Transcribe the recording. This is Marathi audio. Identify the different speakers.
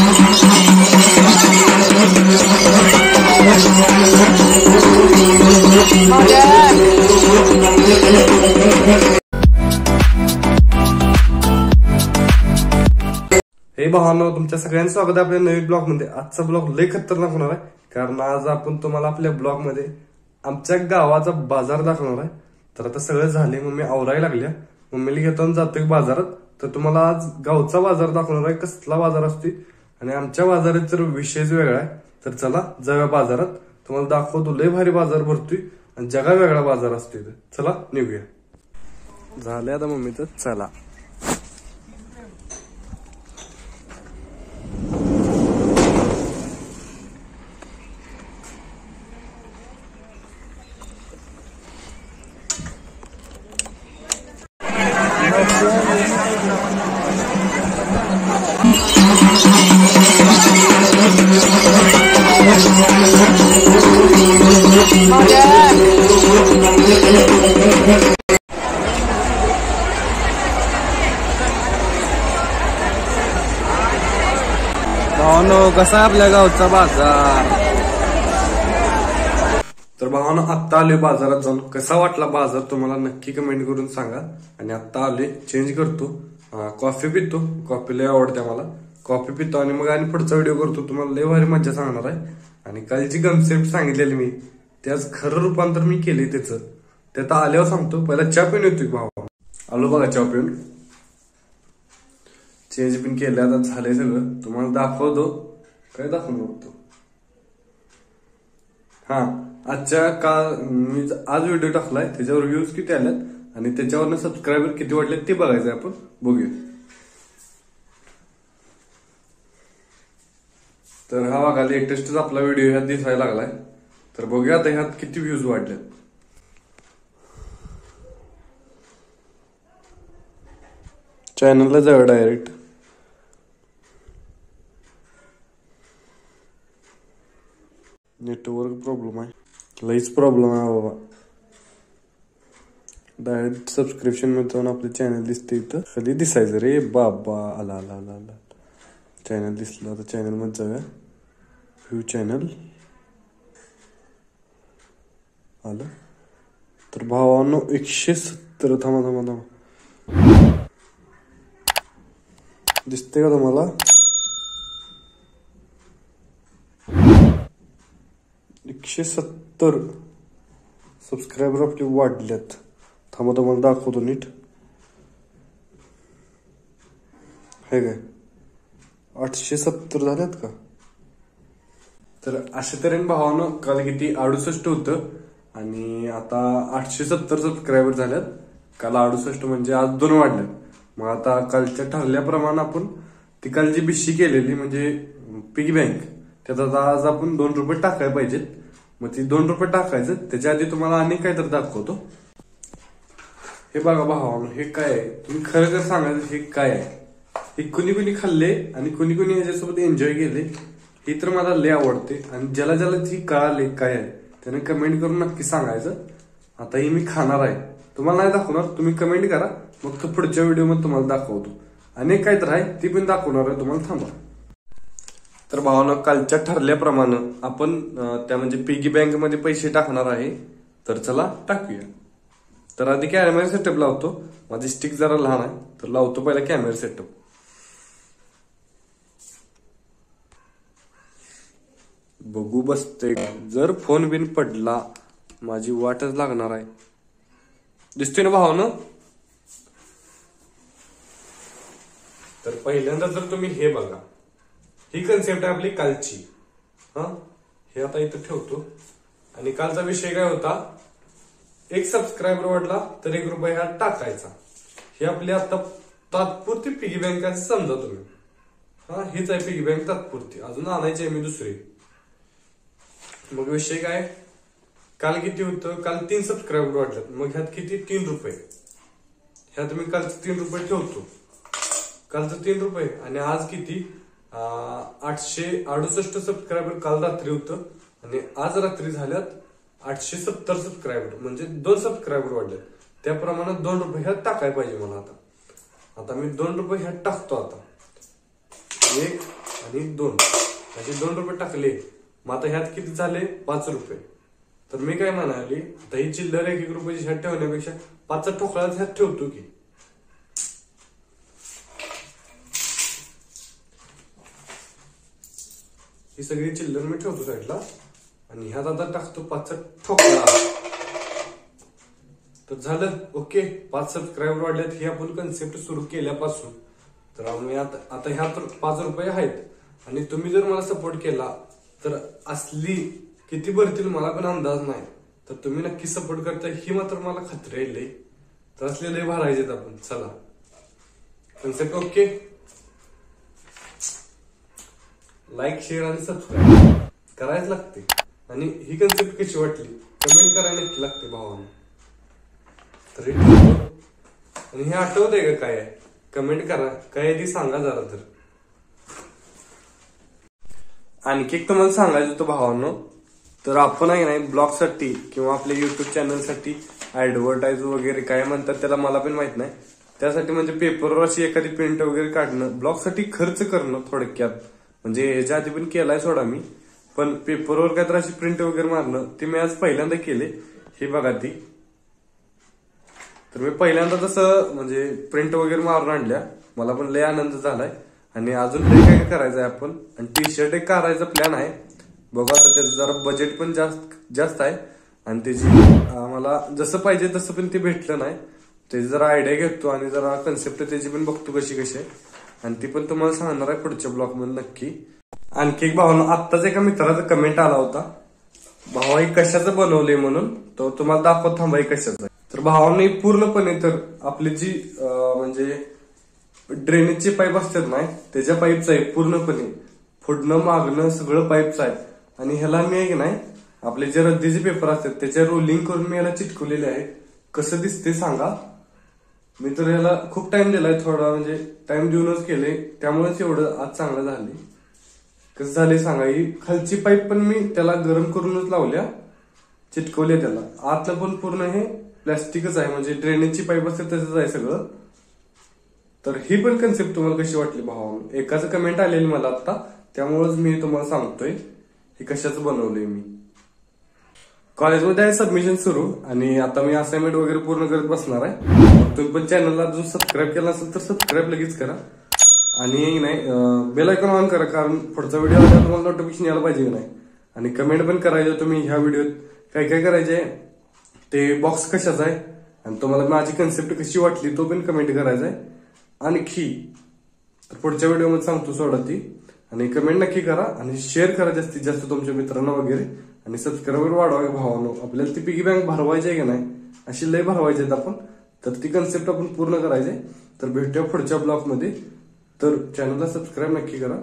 Speaker 1: हे भावांनो, तुमच्या सगळ्यांचं स्वागत आहे आपल्या नवीन ब्लॉग मध्ये। आजचा ब्लॉग लय खतरनाक होणार आहे, कारण आज आपण तुम्हाला आपल्या ब्लॉग मध्ये आमच्या गावाचा बाजार दाखवणार आहे। तर आता सगळं झाले, मम्मी आवरायला लागल्या, मम्मीला घेतो जातोय बाजारात। तर तुम्हाला आज गावचा बाजार दाखवणार आहे, कसला बाजार असतो आणि आमच्या बाजारात तर विषयच वेगळा आहे। तर चला जाऊया बाजारात, तुम्हाला दाखवतो लय भारी बाजार भरतोय आणि जगा वेगळा बाजार असतोय। चला निघूया। झाले आता मम्मी, तर चला। भावानो, कसा आपल्या गावचा बाजार? तर भावानो, आत्ता आलोय बाजारात जाऊन। कसा वाटला बाजार तुम्हाला नक्की कमेंट करून सांगा। आणि आत्ता आलोय, चेंज करतो, कॉफी पितो, कॉफी लय आवडते मला, कॉफी पितो आणि मग आणि पुढचा व्हिडिओ करतो, तुम्हाला लय भारी मज्जा सांगणार आहे। आणि कालची कन्सेप्ट सांगितलेली मी, त्याच खरं रूपांतर मी केले त्याचं, ते आता आल्यावर सांगतो। पहिला चहा पिऊन येतोय भावा, आलो बघा चहा पिऊन, चेंज पिन केलं, आता झालंय सगळं, तुम्हाला दाखवतो। काय दाखवून बघतो? हा, आजच्या काल मी आज व्हिडिओ टाकलाय, त्याच्यावर व्ह्यूज किती आल्यात आणि त्याच्यावर सबस्क्रायबर किती वाढले ते बघायचं आपण, बघूया। तर हा बघा, लेटेस्टच आपला व्हिडिओ ह्यात दिसायला लागलाय। तर बघूया आता ह्यात किती व्ह्यूज वाढलेत। चॅनलला जाऊया डायरेक्ट। नेटवर्क प्रॉब्लेम आहे, लईच प्रॉब्लेम आहे बाबा। डायरेक्ट सबस्क्रिप्शन मध्ये जाऊन आपलं चॅनल दिसते इथं, कधी दिसायचं रे बाबा? आला आला आला आला, चॅनल दिसलं। आता चॅनल मध्ये जाऊया, व्ह्यू चॅनल आलं। तर भावांनो 170, थांबा थांबा थांबा, दिसते का तुम्हाला? 170 सबस्क्रायबर आपले वाढल्यात। थांबा तुम्हाला दाखवतो नीट, हे काय 870 झाल्यात का? तर अशा तऱ्हेने भावानं काल किती 68 होतं आणि आता 870 सबस्क्रायबर झाल्यात। काल 68 म्हणजे आज 2 वाढल्यात। मग आता कालच्या ठरल्याप्रमाणे आपण ती काल जी बिशी केलेली म्हणजे पिगी बँक, त्यात आता आज आपण 2 रुपये टाकायला पाहिजेत। मग ती 2 रुपये टाकायचं, त्याच्या आधी तुम्हाला अनेक काहीतरी दाखवतो। हे बघा भावानं, हे काय आहे तुम्ही खरं खरं सांगायचं, हे काय आहे? हे कुणी कुणी खाल्ले आणि कुणी कुणी याच्यासोबत एन्जॉय केले, हे तर मला लय आवडते। आणि ज्याला ज्याला ती कळाले काय आहे त्याने कमेंट करून नक्की सांगायचं। आता ही मी खाणार आहे, तुम्हाला नाही दाखवणार, तुम्ही कमेंट करा, मग तो पुढच्या व्हिडिओ मध्ये तुम्हाला दाखवतो। अनेक काय तर आहे ती पण दाखवणार आहे तुम्हाला, थांबा। तर भावानं, कालच्या ठरल्याप्रमाणे आपण त्या म्हणजे पिगी बँक मध्ये पैसे टाकणार आहे। तर चला टाकूया। तर आधी कॅमेरा सेटअप लावतो, माझी स्टिक जरा लहान आहे, तर लावतो पहिला कॅमेरा सेटअप। बघू बसते, जर फोन बिन पडला माझी वाटच लागणार आहे। दिसतोय ना भावानं? तर पहिल्यांदा जर तुम्ही हे बघा, ही कन्सेप्ट आहे आपली कालची। हे आता इथं ठेवतो। आणि कालचा विषय काय होता? 1 सबस्क्रायबर वाढला तर 1 रुपये हा टाकायचा। ही आपली आता तात्पुरती पिगी बँक आहे, समजा तुम्ही। हीच आहे पिगी बँक तात्पुरती, अजून आणायची आहे मी दुसरी। मग विषय काय, काल किती होतं? काल 3 सबस्क्रायबर वाढल्यात, मग ह्यात किती? 3 रुपये। ह्यात मी कालचं 3 रुपये ठेवतो, कालचं 3 रुपये। आणि आज किती? 868 सबस्क्रायबर काल रात्री होतं आणि आज रात्री झाल्यात 870 सबस्क्रायबर, म्हणजे 2 सबस्क्रायबर वाढले। त्याप्रमाणे 2 रुपये ह्यात टाकायला पाहिजे मला। आता मी 2 रुपये ह्यात टाकतो। आता 1 आणि 2 असे 2 रुपये टाकले. मग आता ह्यात किती झाले? 5 रुपये. तर मी काय म्हणाली, आता ही चिल्लर 1-1 रुपयाची ह्यात ठेवण्यापेक्षा 5चा ठोकळा ह्यात ठेवतो की. ही सगळी चिल्लर मी ठेवतो साईडला आणि ह्यात आता टाकतो 5चा ठोकळा. तर झालं. Okay, 5 subscriber वाढल्यात. ही आपण कन्सेप्ट सुरू केल्यापासून तर आम्ही आता ह्यात 5 रुपये आहेत. आणि तुम्ही जर मला सपोर्ट केला तर असली किती भरतील मला पण अंदाज नाही. तर तुम्ही नक्की सपोर्ट करता ही मात्र मला खात्री आहे. तर असले लय भरायचे आपण. चला, कन्सेप्ट ओके. लाईक, शेअर आणि सबस्क्राईब करायच लागते. आणि ही कन्सेप्ट कशी वाटली कमेंट करायला नक्की लागते भावांनो. तर आणि हे आठवत आहे का काय आहे? कमेंट करा. काय ती सांगा जरा. तर आणखी एक तुम्हाला सांगायचं होतं भावांनो. तर आपण आहे नाही ब्लॉगसाठी किंवा आपल्या युट्यूब चॅनलसाठी ऍडव्हर्टाईज वगैरे काय म्हणतात त्याला मला पण माहित नाही. त्यासाठी म्हणजे पेपरवर अशी एखादी प्रिंट वगैरे काढणं, ब्लॉगसाठी खर्च करणं थोडक्यात. म्हणजे ह्याच्या आधी पण केलाय सोडा मी. पण पेपरवर काय तर अशी प्रिंट वगैरे मारणं ते मी आज पहिल्यांदा केले. हे बघा ती. तर मी पहिल्यांदा तसं म्हणजे प्रिंट वगैरे मारून आणल्या. मला पण लय आनंद झालाय. आणि अजून लय काय करायचं आहे आपण. आणि टी शर्ट एक करायचा प्लॅन आहे. बघा आता त्याचं जरा बजेट पण जास्त आहे. आणि त्याची मला जसं पाहिजे तसं पण ते भेटलं नाही. त्याची जरा आयडिया घेतो आणि जरा कन्सेप्ट त्याची पण बघतो कशी आहे. आणि ती पण तुम्हाला सांगणार आहे पुढच्या ब्लॉग मध्ये नक्की. आणखी एक भावानं आत्ताच एका मित्राचा कमेंट आला होता, भावा हे कशाचं बनवलंय म्हणून. तो तुम्हाला दाखवत थांबा कशाचं. तर भावाने पूर्णपणे तर आपली जी म्हणजे ड्रेनेजचे पाईप असतात ना त्याच्या पाईपचं आहे पूर्णपणे. फुडणं मागणं सगळं पाईपचं आहे. आणि ह्याला मी आहे की नाही आपले जे रद्दीचे पेपर असतात त्याच्या रोलिंग करून मी ह्याला चिटकवलेले आहे. कसं दिसते सांगा. मी तर ह्याला खूप टाइम दिलाय. थोडा म्हणजे टाइम देऊनच केले. त्यामुळेच एवढं आज चांगलं झाले. कसं झाले सांगा. ही खालची पाईप पण मी त्याला गरम करूनच लावल्या, चिटकवल्या त्याला. आतलं पण पूर्ण हे प्लॅस्टिकच आहे. म्हणजे ड्रेनेजची पाईप असते तसंच आहे सगळं. तर ही पण कन्सेप्ट तुम्हाला कशी वाटली भावानं. एकाचं कमेंट आलेली मला आता, त्यामुळेच मी तुम्हाला सांगतोय हे कशाचं बनवलंय मी. कॉलेजमध्ये आहे सबमिशन सुरू आणि आता मी असाइनमेंट वगैरे पूर्ण करत बसणार आहे. तुम्ही पण चॅनलला जो सबस्क्राईब केला असेल तर सबस्क्राईब लगेच करा. आणि नाही बेल आयकॉन ऑन करा, कारण पुढचा व्हिडिओ आला तुम्हाला नोटिफिकेशन यायला पाहिजे नाही. आणि कमेंट पण करायचं तुम्ही ह्या व्हिडिओत काय काय करायचे, ते बॉक्स कशाचा आहे आणि तुम्हाला माझी कन्सेप्ट कशी वाटली तो पण कमेंट करायचा आहे. आणखी तर पुढच्या व्हिडिओमध्ये सांगतो सोडा ती. आणि कमेंट नक्की करा आणि शेअर करा जास्तीत जास्त तुमच्या मित्रांना वगैरे. आणि सबस्क्राईबर वाढवा भावानो. आपल्याला ती पिगी बँक भरवायची आहे की नाही, अशी लय भरवायची आहेत आपण. तर ती कन्सेप्ट आपण पूर्ण करायची. तर भेटूया पुढच्या ब्लॉग मध्ये. तर चॅनलला सबस्क्राईब नक्की करा.